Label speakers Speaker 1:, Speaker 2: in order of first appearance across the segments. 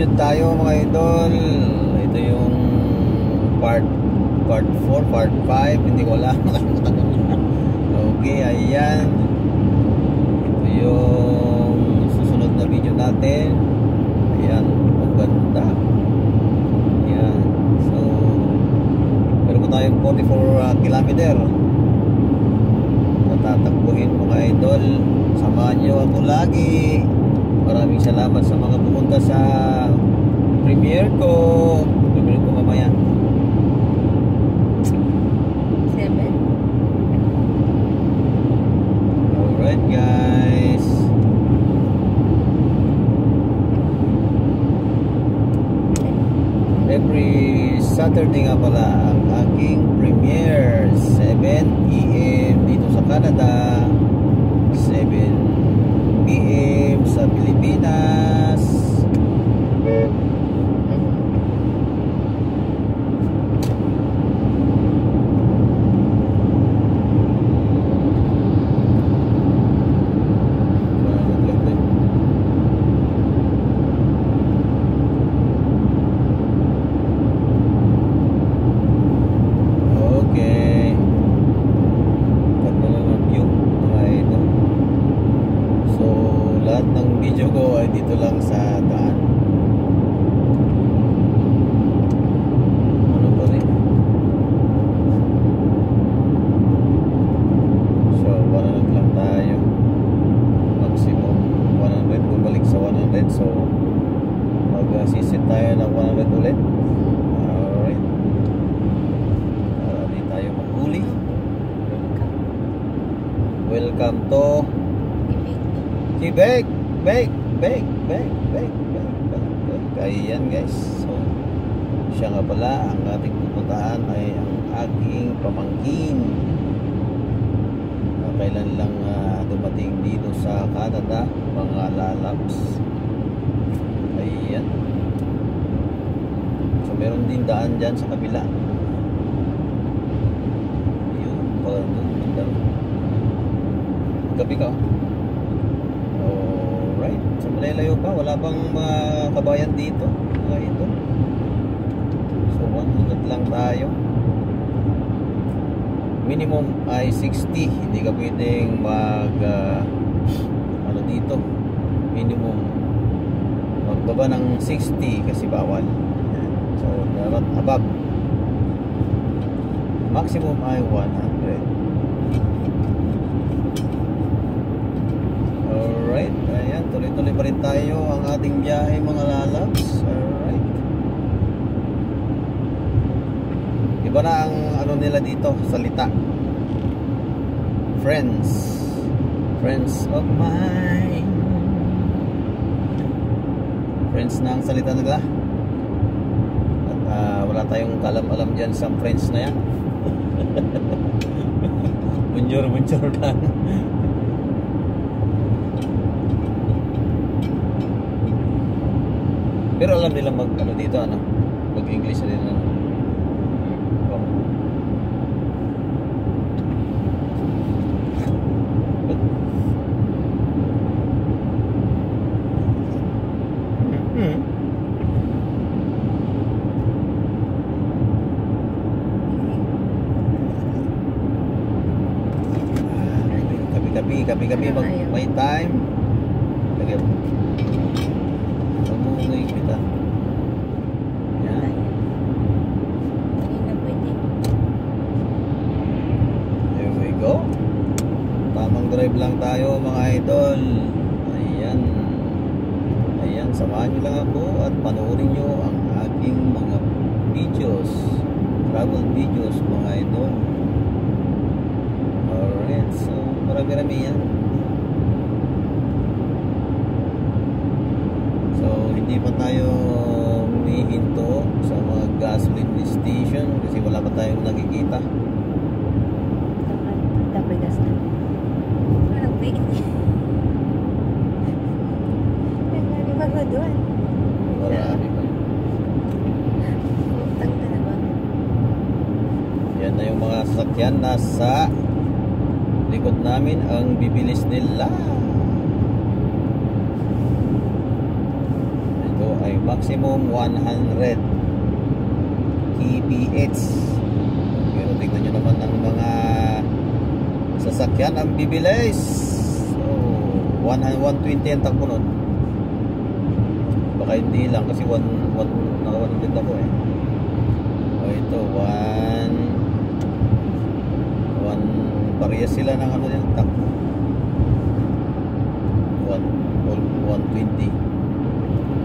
Speaker 1: Continued tayo mga idol. Ito yung part 4, part 5, hindi ko alam. Okay, ayan. Ito yung susunod na video natin. Ayan, ang ganda. Ayan. So, meron pa tayong 44 kilometer tatakbuhin mga idol. Samahan nyo ako lagi. Maraming salamat sa mga pumunta sa premiere ko. Premiere ko mamaya 7. Alright guys, every Saturday nga pala ang aking premiere, 7 AM dito sa Canada, 7 PM sa Pilipinas. Video ko ay dito lang sa daan. Ano ba rin? So 100 lang tayo. Maximum 100. Bumalik sa 100. So mag-sisit tayo ng 100 ulit. Alright. Para di tayo maghuli. Welcome to Quebec. Bake. Ayan guys. So, siya nga pala, ang ating pupuntahan ay ang aking pamangkin na kailan lang dumating dito sa Canada, mga lalabs. Ayan. So, meron din daan dyan sa kabila. Ayun, pala doon. Gabi ka. Right, so malalayo pa, wala pang mga kabayan dito mga ito. So 100 lang tayo. Minimum ay 60. Hindi ka pwedeng mag ano dito, minimum magbaba ng 60 kasi bawal. So dapat above. Maximum ay 100. Alright, ayan, tuloy-tuloy pa rin tayo ang ating biyahe mga lalabs. Alright. Iba na ang ano nila dito, salita. Friends of mine. Friends na ang salita nila. At wala tayong kalam-alam dyan sa friends na yan. Bunjur lang. Pero alam nila mag ano dito, ano, mag-English din, ano. Gabi may time. Lagay mo. Pag-uungay kita. Yan. There we go. Tamang drive lang tayo mga idol. Ayan, samahan nyo lang ako at panoorin nyo ang aking mga videos, travel videos mga idol. Alright, so marami-rami yan. So hindi pa tayo humihinto sa mga gasoline station kasi wala pa tayong nakikita.
Speaker 2: Dapat gas na. Walang wait. Marami pa ba doon?
Speaker 1: Marami pa.
Speaker 2: Tagta na ba?
Speaker 1: Yan na yung mga sasakyan nasa likod namin ang bibilis nila. Ito ay maximum 100 kph. Pero tingnan nyo naman ng mga sasakyan ang bibilis. So 120 ang takbo nun. Baka hindi lang kasi naka 100 ako eh. O ito 1 parehas sila ng ano yan, takbo. 120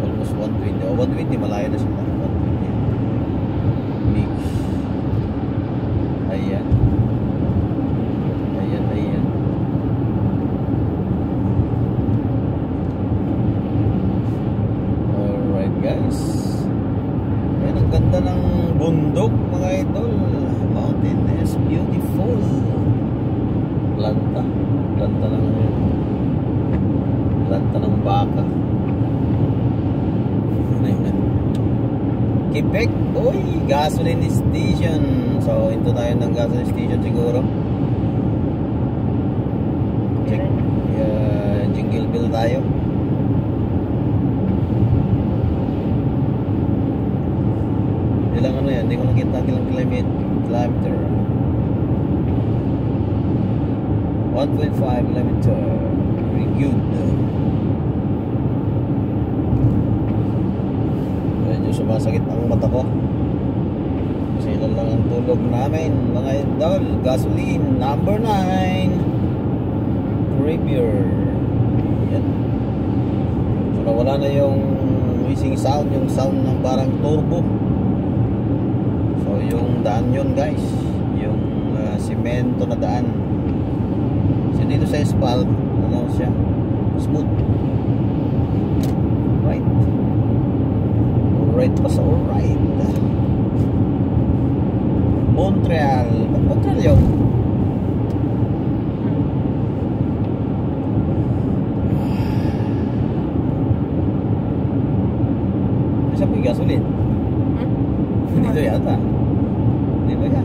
Speaker 1: almost 120 o 120 malayo na sila. 120 mix. Ayan alright guys, ayan ang ganda ng bundok mga idol. Mountain is beautiful. Planta ng baka. Kipek, oy, gasoline station. So, into tayo ng gasoline station siguro. Check, jingle bell tayo. Ilang ano yan, hindi ko nakita ilang kilometer. 1.5 kilometer. Very good. Medyo sumasakit ang mata ko kasi ilan lang ang tulog namin mga idol. Gasoline number 9 Rapier. Yan. So nawala na yung hissing sound, yung sound ng parang turbo. So yung daan yun guys, yung simento na daan. So dito sa asphalt ano siya, smooth. Alright pa sa alright. Montreal. Montreal yun. Saan mo yung gasoline? Dito yata. Di ba yan?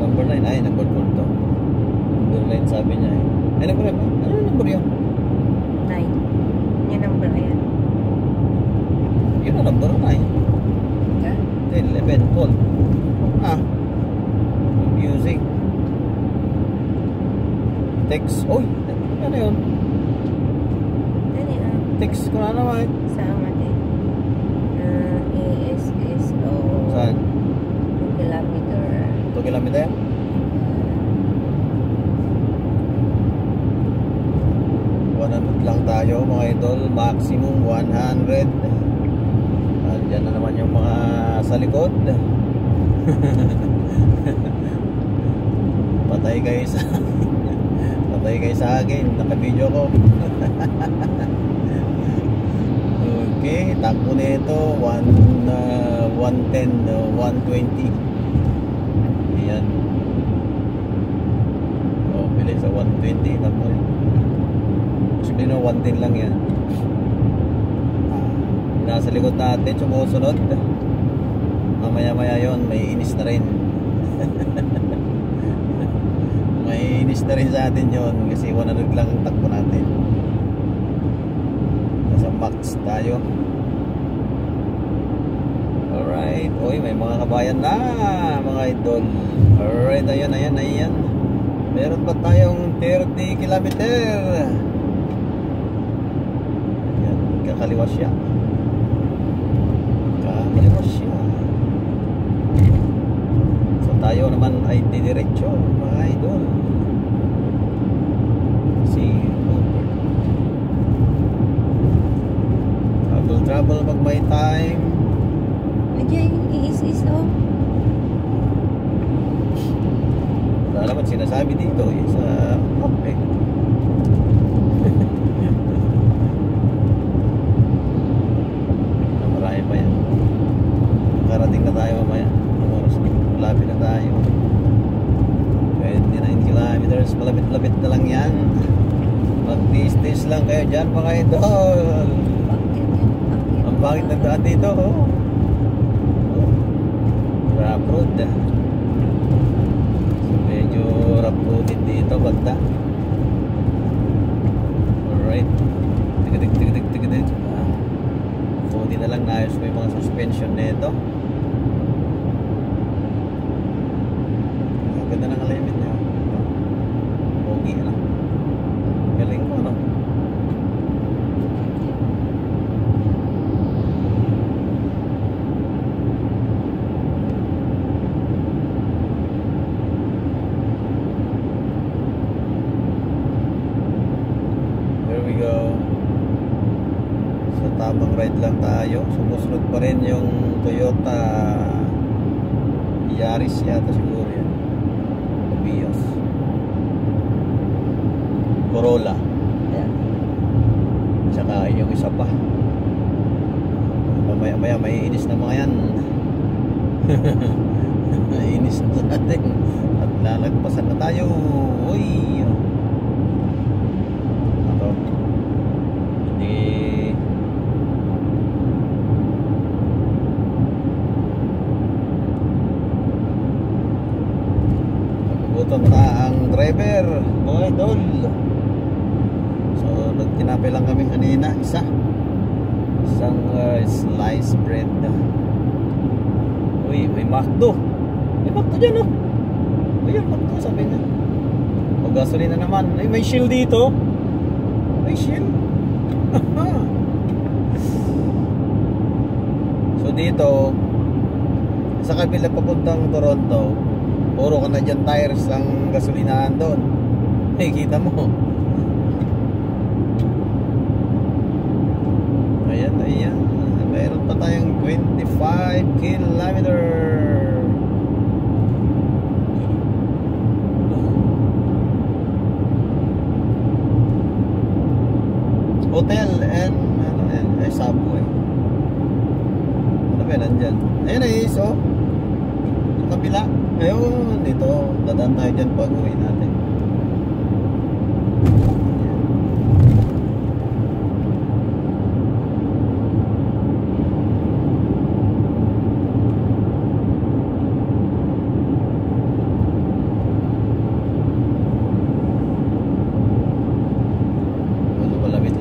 Speaker 1: Number 9. Ay, number 4 to. Number 9 sabi niya eh. Ay, number 9 ba? Ano yung number yun?
Speaker 2: 9. Yung number ayan.
Speaker 1: Yun ang number 9. 10, 11, 12. Confusing. Text. Uy, ano yun?
Speaker 2: Dali ah.
Speaker 1: Text ko na naman.
Speaker 2: Sama din. ASSO.
Speaker 1: Saan?
Speaker 2: 2 kilometer.
Speaker 1: 2 kilometer? Lang tayo mga idol, maximum 100. Diyan na naman yung mga sa likod. Patay kayo sa akin, naka-video ko. Okay, takbo nito 110, 120. Ayan. Oh, bilis sa 120 takbo nito. Hindi no, 110 lang yan. Nasa likod natin, sumusunod. Mamaya yon may inis na rin. May inis na rin sa atin yon kasi 100 lang ang takbo natin. Nasa max tayo. Alright. Uy, may mga kabayan na mga idol. Alright, ayan. Meron pa tayong 30 kilometer. Kakaliwas siya. So tayo naman ay didiretso mga idol. Travel pag may time.
Speaker 2: Ayan, iis-is oh.
Speaker 1: Wala naman sinasabi dito sa topic. Marami pa yan. Karating na tayo mamaya. Oras, malapit na tayo. 29 kilometers. Malapit-lapit na lang yan. Mag-taste lang kayo dyan mga idol. Ang bakit nagdaan dito oh. Rough road. So, medyo rough road dito banda. Alright. Tigadig. Buti na lang naayos ko yung mga suspension nito. Ganda ng alignment niya. Pogi na. Galing ko, no? There we go. So tamang ride lang tayo. Sumusunod pa rin yung Toyota Yaris yata siguro yan. Vios Corolla.
Speaker 2: Yeah.
Speaker 1: Tsaka yung isa pa. Mamaya maiinis na mga yan. Maiinis na natin. At lalagpasan na tayo. Uy. Ito. Hindi. Nagugutom na ang driver, mga idol. So nagtinapay lang kami kanina. Isang sliced bread. Uy, may McDo. May McDo dyan, oh. Ayun, McDo sabi niya. O gasolina naman. Ay, may Shell dito. May Shell. So dito sa kabila papuntang Toronto, puro Canadian tires ang gasolinahan doon. Kita mo. Ayan. Meron pa tayong 25 kilometer. Hotel and subway. Ano ba nandyan? Ayun ay so sa kabila. Ayun, dito dadaan tayo dyan pag uwi natin.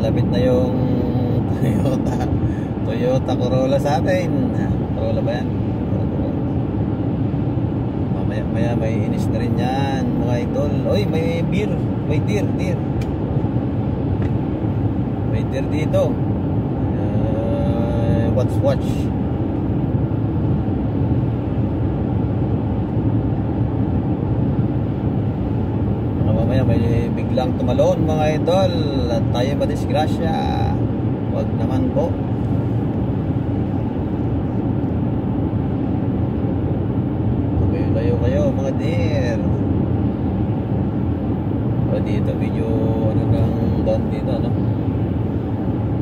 Speaker 1: Malapit na yung Toyota Corolla sa atin. Corolla ba yan? Maya may inis na rin yan mga idol. Oy, may beer. May deer. May deer dito. Watch. Mamaya may biglang tumalon mga idol at tayo madisgrasya. Wag naman po. Layo kayo mga deer. O dito medyo ano nang down dito, ano?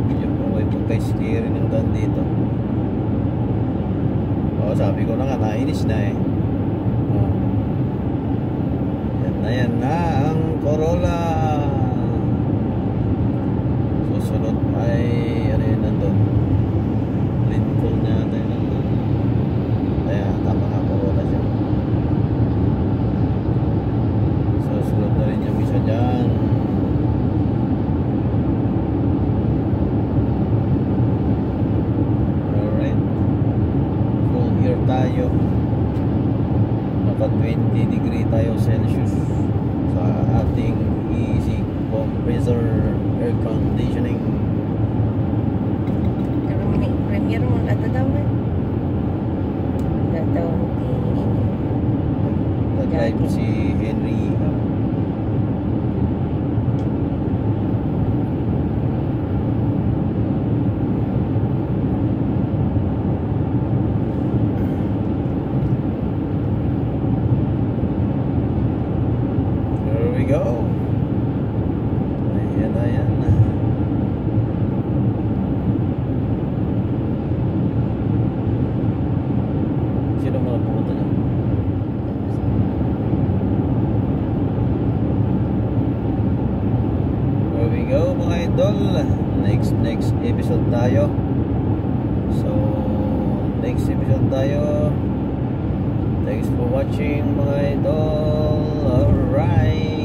Speaker 1: Medyo may pagka-scary ng down dito. O sabi ko na nga, nainis na eh. Yan na ang Corolla. Susunod ay ano yun nandun? Lincoln niya tayo nandun. Ayan, tama nga, Corolla siya. Susunod na rin yung isa dyan. Alright, full gear tayo. Naka 20 degree tayo Celsius sa ating easy compressor air conditioning.
Speaker 2: Premier mo natatawa. Natatawa
Speaker 1: Nag-drive si Henry. There we go. Ayan. Sino mga pumunta dyan? There we go mga idol. Next episode tayo. So next episode tayo. Thanks for watching mga idol. Alright.